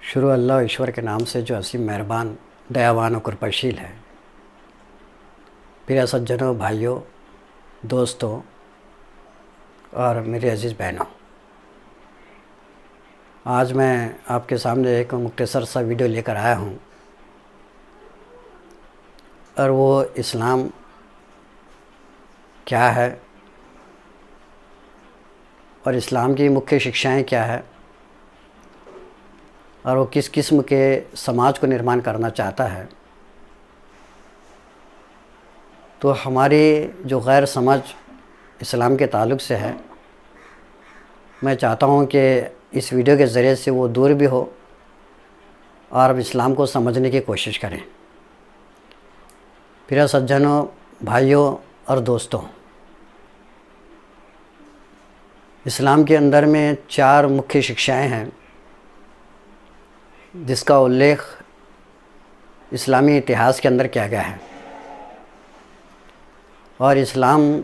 शुरू अल्लाह ईश्वर के नाम से जो असीम मेहरबान दयावान और कृपाशील है। प्रिय सज्जनों, भाइयों, दोस्तों और मेरे अजीज़ बहनों, आज मैं आपके सामने एक मुख्तसर सा वीडियो लेकर आया हूँ और वो इस्लाम क्या है और इस्लाम की मुख्य शिक्षाएं क्या है और वो किस किस्म के समाज को निर्माण करना चाहता है। तो हमारी जो गैर समझ इस्लाम के ताल्लुक़ से है, मैं चाहता हूँ कि इस वीडियो के ज़रिए से वो दूर भी हो और अब इस्लाम को समझने की कोशिश करें। प्रिय सज्जनों, भाइयों और दोस्तों, इस्लाम के अंदर में 4 मुख्य शिक्षाएं हैं जिसका उल्लेख इस्लामी इतिहास के अंदर किया गया है और इस्लाम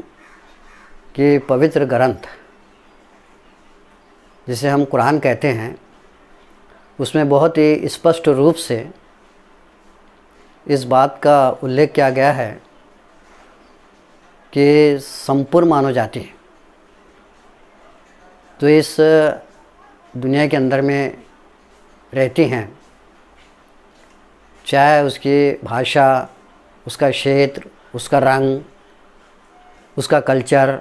के पवित्र ग्रंथ जिसे हम कुरान कहते हैं, उसमें बहुत ही स्पष्ट रूप से इस बात का उल्लेख किया गया है कि संपूर्ण मानव जाति जो इस दुनिया के अंदर में रहती हैं, चाहे उसकी भाषा, उसका क्षेत्र, उसका रंग, उसका कल्चर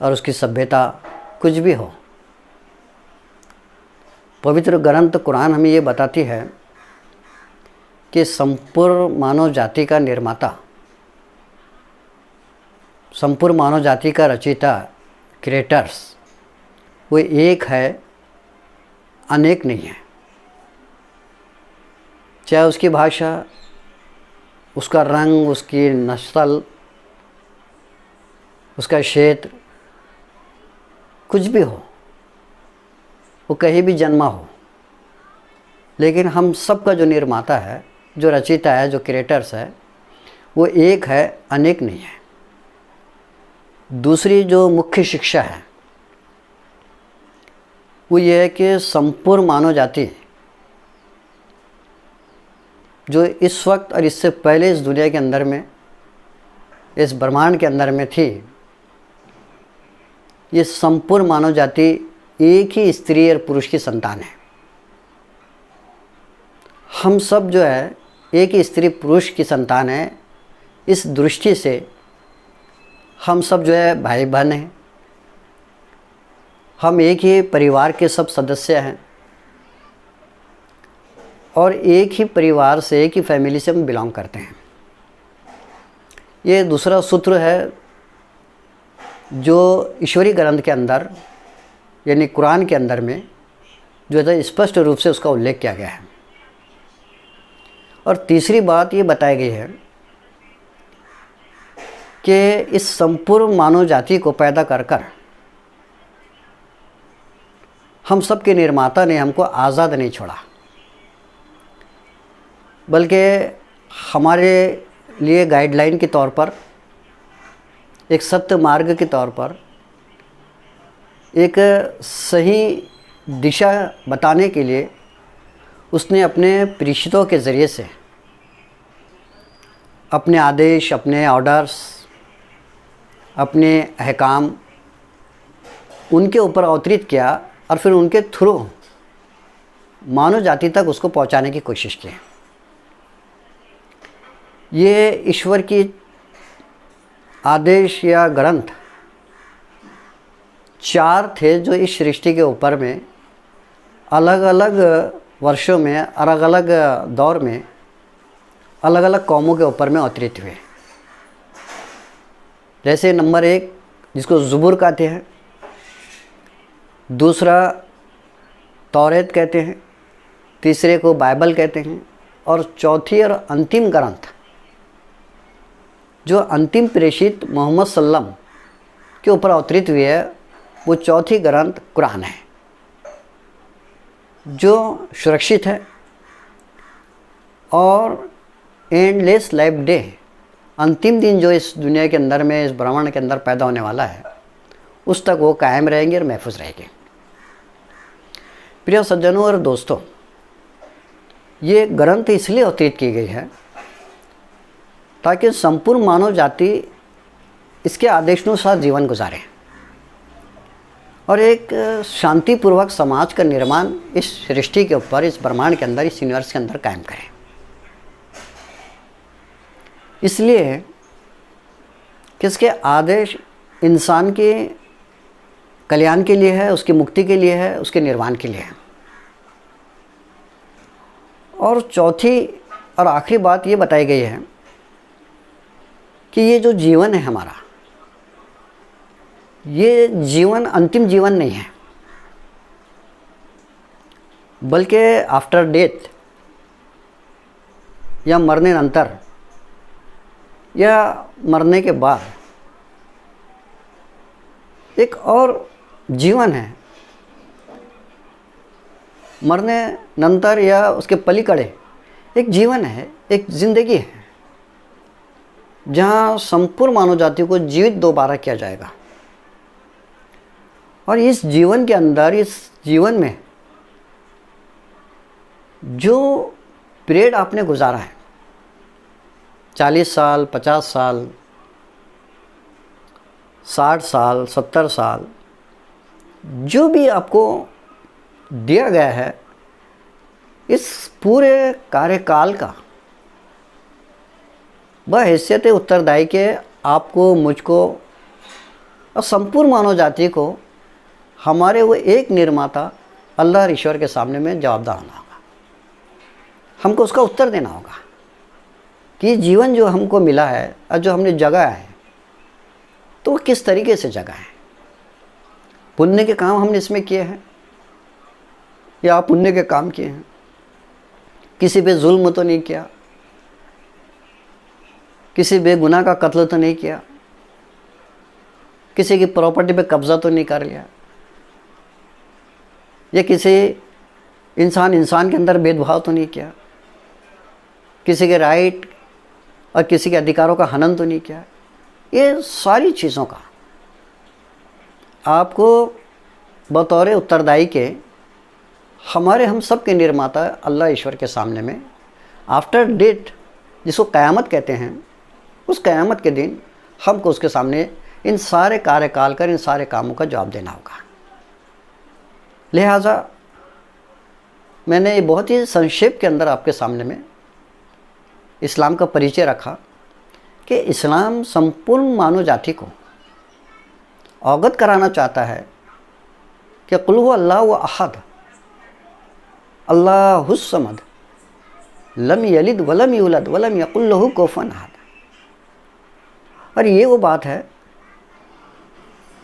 और उसकी सभ्यता कुछ भी हो, पवित्र ग्रंथ कुरान हमें ये बताती है कि संपूर्ण मानव जाति का निर्माता, संपूर्ण मानव जाति का रचयिता, क्रिएटर्स, वो एक है, अनेक नहीं है। चाहे उसकी भाषा, उसका रंग, उसकी नस्ल, उसका क्षेत्र कुछ भी हो, वो कहीं भी जन्मा हो, लेकिन हम सब का जो निर्माता है, जो रचयिता है, जो क्रिएटर्स है, वो एक है, अनेक नहीं है। दूसरी जो मुख्य शिक्षा है वो ये है कि संपूर्ण मानव जाति जो इस वक्त और इससे पहले इस दुनिया के अंदर में, इस ब्रह्मांड के अंदर में थी, ये संपूर्ण मानव जाति एक ही स्त्री और पुरुष की संतान है। हम सब जो है एक ही स्त्री पुरुष की संतान है। इस दृष्टि से हम सब जो है भाई बहन हैं, हम एक ही परिवार के सब सदस्य हैं और एक ही परिवार से, एक ही फैमिली से हम बिलोंग करते हैं। ये दूसरा सूत्र है जो ईश्वरी ग्रंथ के अंदर यानी कुरान के अंदर में जो है स्पष्ट रूप से उसका उल्लेख किया गया है। और तीसरी बात ये बताई गई है कि इस संपूर्ण मानव जाति को पैदा कर कर हम सब के निर्माता ने हमको आज़ाद नहीं छोड़ा, बल्कि हमारे लिए गाइडलाइन के तौर पर, एक सत्य मार्ग के तौर पर, एक सही दिशा बताने के लिए उसने अपने प्रेषितों के ज़रिए से अपने आदेश, अपने ऑर्डर्स, अपने अहकाम उनके ऊपर अवतरित किया और फिर उनके थ्रू मानव जाति तक उसको पहुंचाने की कोशिश की। ये ईश्वर की आदेश या ग्रंथ 4 थे जो इस सृष्टि के ऊपर में अलग अलग वर्षों में, अलग अलग दौर में, अलग अलग कौमों के ऊपर में अवतरित हुए। जैसे नंबर 1 जिसको ज़ुबुर कहते हैं, दूसरा तौरेत कहते हैं, तीसरे को बाइबल कहते हैं और चौथी और अंतिम ग्रंथ जो अंतिम प्रेषित मोहम्मद सल्लम के ऊपर अवतरित हुई है, वो चौथी ग्रंथ कुरान है जो सुरक्षित है और एंडलेस लाइफ डे, अंतिम दिन जो इस दुनिया के अंदर में, इस ब्रह्मांड के अंदर पैदा होने वाला है, उस तक वो कायम रहेंगे और महफूज रहेंगे। प्रिय सज्जनों और दोस्तों, ये ग्रंथ इसलिए अवतरित की गई है ताकि संपूर्ण मानव जाति इसके आदेशानुसार जीवन गुजारे और एक शांतिपूर्वक समाज का निर्माण इस सृष्टि के ऊपर, इस ब्रह्मांड के अंदर, इस यूनिवर्स के अंदर कायम करें। इसलिए किसके आदेश इंसान के कल्याण के लिए है, उसकी मुक्ति के लिए है, उसके निर्वाण के लिए है। और चौथी और आखिरी बात ये बताई गई है कि ये जो जीवन है हमारा, ये जीवन अंतिम जीवन नहीं है, बल्कि आफ्टर डेथ या मरने नंतर या मरने के बाद एक और जीवन है। मरने नंतर या उसके पलीकडे एक जीवन है, एक जिंदगी है जहाँ संपूर्ण मानव जाति को जीवित दोबारा किया जाएगा। और इस जीवन के अंदर, इस जीवन में जो पीरियड आपने गुजारा है, 40 साल, 50 साल, 60 साल, 70 साल, जो भी आपको दिया गया है, इस पूरे कार्यकाल का वह हैसियत उत्तरदायी के आपको, मुझको और संपूर्ण मानव जाति को हमारे वो एक निर्माता अल्लाह ईश्वर के सामने में जवाबदार होना होगा। हमको उसका उत्तर देना होगा कि जीवन जो हमको मिला है और जो हमने जगा है तो किस तरीके से जगा है। पुण्य के काम हमने इसमें किए हैं या पुण्य के काम किए हैं, किसी पे जुल्म तो नहीं किया, किसी बेगुनाह का कत्ल तो नहीं किया, किसी की प्रॉपर्टी पे कब्जा तो नहीं कर लिया, या किसी इंसान के अंदर भेदभाव तो नहीं किया, किसी के राइट और किसी के अधिकारों का हनन तो नहीं किया। ये सारी चीज़ों का आपको बतौर उत्तरदायी के हमारे, हम सब के निर्माता अल्लाह ईश्वर के सामने में आफ्टर डेथ, जिसको क़यामत कहते हैं, उस क़यामत के दिन हमको उसके सामने इन सारे कार्यकाल कर, इन सारे कामों का जवाब देना होगा। लिहाजा मैंने ये बहुत ही संक्षेप के अंदर आपके सामने में इस्लाम का परिचय रखा कि इस्लाम संपूर्ण मानव जाति को अवगत कराना चाहता है कि कुल हु अल्लाहु अहद, अल्लाहुस समद, लम यलिद वलम यूलद वलम यकुल लहु कुफुवन अहद। और ये वो बात है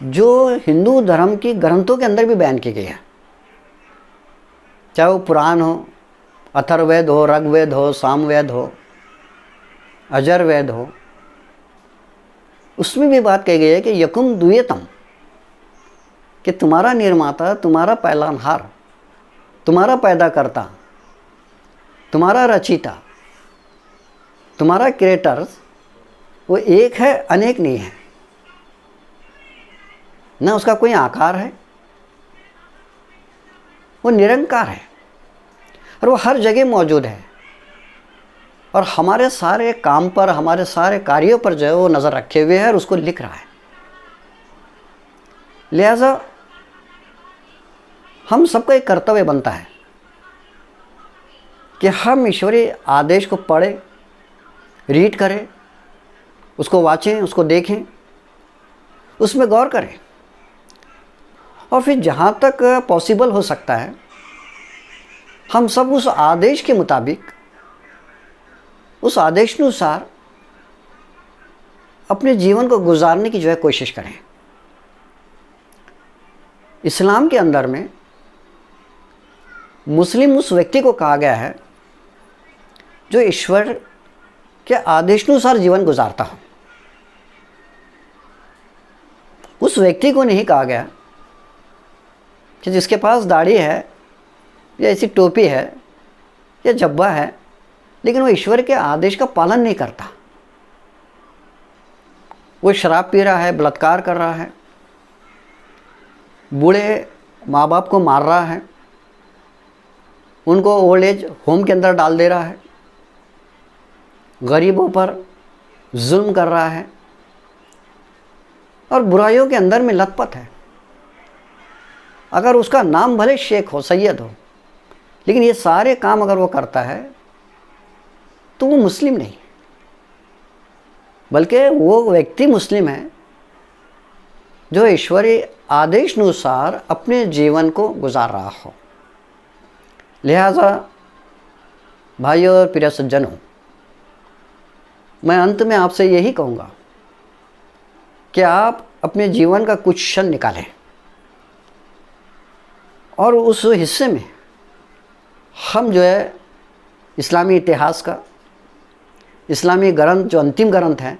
जो हिंदू धर्म की ग्रंथों के अंदर भी बयान की गई है, चाहे वो पुराण हो, अथर्ववेद हो, ऋग्वेद हो, सामवेद हो, अजरवेद हो, उसमें भी बात कही गई है कि यकुम द्वियतम, कि तुम्हारा निर्माता, तुम्हारा पालनहार, तुम्हारा पैदा करता, तुम्हारा रचयिता, तुम्हारा क्रिएटर्स वो एक है, अनेक नहीं है। ना उसका कोई आकार है, वो निरंकार है और वो हर जगह मौजूद है और हमारे सारे काम पर, हमारे सारे कार्यों पर जो है वो नज़र रखे हुए है और उसको लिख रहा है। लिहाजा हम सबका एक कर्तव्य बनता है कि हम ईश्वरीय आदेश को पढ़ें, रीड करें, उसको वाचें, उसको देखें, उसमें गौर करें और फिर जहाँ तक पॉसिबल हो सकता है हम सब उस आदेश के मुताबिक, उस आदेशानुसार अपने जीवन को गुजारने की जो है कोशिश करें। इस्लाम के अंदर में मुस्लिम उस व्यक्ति को कहा गया है जो ईश्वर के आदेशानुसार जीवन गुजारता हो। उस व्यक्ति को नहीं कहा गया कि जिसके पास दाढ़ी है या ऐसी टोपी है या जब्बा है लेकिन वो ईश्वर के आदेश का पालन नहीं करता, वो शराब पी रहा है, बलात्कार कर रहा है, बूढ़े माँ बाप को मार रहा है, उनको ओल्ड एज होम के अंदर डाल दे रहा है, गरीबों पर जुल्म कर रहा है और बुराइयों के अंदर में लथपथ है। अगर उसका नाम भले शेख हो, सैयद हो, लेकिन ये सारे काम अगर वो करता है तो वो मुस्लिम नहीं, बल्कि वो व्यक्ति मुस्लिम है जो ईश्वरीय आदेशानुसार अपने जीवन को गुजार रहा हो। लिहाजा भाइयों और प्रिय सज्जनों, मैं अंत में आपसे यही कहूँगा कि आप अपने जीवन का कुछ क्षण निकालें और उस हिस्से में हम जो है इस्लामी इतिहास का, इस्लामी ग्रंथ जो अंतिम ग्रंथ है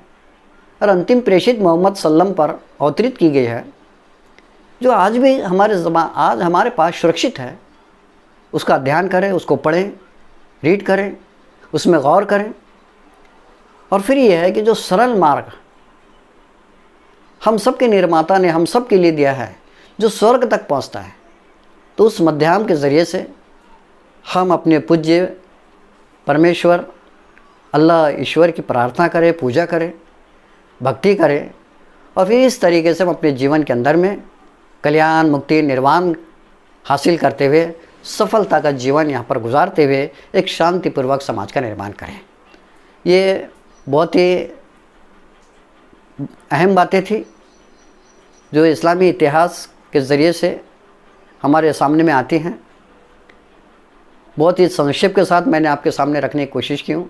और अंतिम प्रेषित मोहम्मद सल्लम पर अवतरित की गई है, जो आज भी आज हमारे पास सुरक्षित है, उसका अध्ययन करें, उसको पढ़ें, रीड करें, उसमें गौर करें। और फिर यह है कि जो सरल मार्ग हम सब के निर्माता ने हम सब के लिए दिया है, जो स्वर्ग तक पहुंचता है, तो उस मध्याम के ज़रिए से हम अपने पूज्य परमेश्वर अल्लाह ईश्वर की प्रार्थना करें, पूजा करें, भक्ति करें और फिर इस तरीके से हम अपने जीवन के अंदर में कल्याण, मुक्ति, निर्वाण हासिल करते हुए सफलता का जीवन यहाँ पर गुजारते हुए एक शांतिपूर्वक समाज का निर्माण करें। ये बहुत ही अहम बातें थी जो इस्लामी इतिहास के ज़रिए से हमारे सामने में आती हैं। बहुत ही संक्षेप के साथ मैंने आपके सामने रखने की कोशिश की हूँ।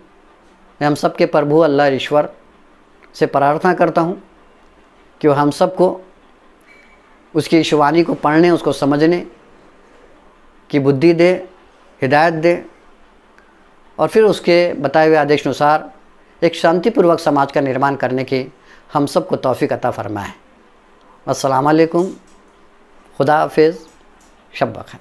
मैं हम सब के प्रभु अल्लाह ईश्वर से प्रार्थना करता हूँ कि वो हम सबको उसकी ईश्वानी को पढ़ने, उसको समझने की बुद्धि दे, हिदायत दे और फिर उसके बताए हुए आदेशानुसार एक शांतिपूर्वक समाज का निर्माण करने की हम सबको तौफीक अता फरमाए। अस्सलाम वालेकुम, खुदा हाफिज़, शब बख़ैर।